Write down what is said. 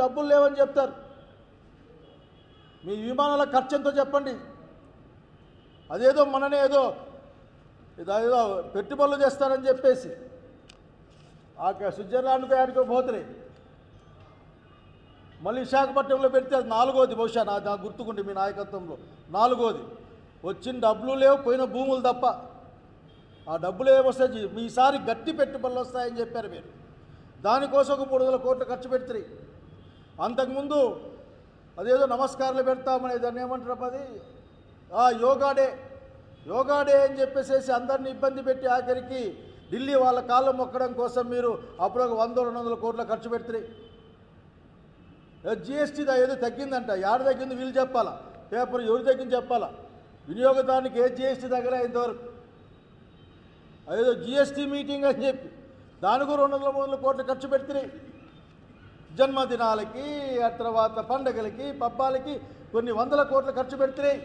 డబ్బులు లేవని చెప్తారు. మీ విమానాల ఖర్చు ఎంతో చెప్పండి. అదేదో మననే ఏదో పెట్టుబడులు చేస్తారని చెప్పేసి ఆ స్విట్జర్లాండ్కు యాడికో పోతున్నాయి. మళ్ళీ విశాఖపట్నంలో పెడితే అది 4వది, బహుశా నా గుర్తుకుంటే మీ నాయకత్వంలో 4వది. వచ్చిన డబ్బులు లేవు, పోయిన భూములు తప్ప. ఆ డబ్బులు ఏమొస్తాయి? మీసారి గట్టి పెట్టుబడులు వస్తాయని చెప్పారు మీరు. దానికోసం ఒక 300 కోట్లు ఖర్చు పెడుతుంది. అంతకుముందు అదేదో నమస్కారాలు పెడతామని దాన్ని ఏమంటారు, అది యోగా డే అని చెప్పేసి అందరినీ ఇబ్బంది పెట్టి ఆఖరికి ఢిల్లీ వాళ్ళ కాళ్ళు మొక్కడం కోసం మీరు అప్పుడు ఒక 100-200 కోట్ల ఖర్చు పెడుతుంది. జిఎస్టీ ఏదో తగ్గిందంట. యాడ తగ్గింది వీళ్ళు చెప్పాలా, పేపర్ ఎవరు తగ్గింది చెప్పాలా. వినియోగదారునికి ఏ జిఎస్టీ తగ్గలే ఇంతవరకు. అదేదో జిఎస్టీ మీటింగ్ అని చెప్పి దానికి 200-300 కోట్లు ఖర్చు పెడుతున్నాయి. జన్మదినాలకి, ఆ తర్వాత పండగలకి, పబ్బాలకి కొన్ని 100 కోట్లు ఖర్చు పెడుతున్నాయి.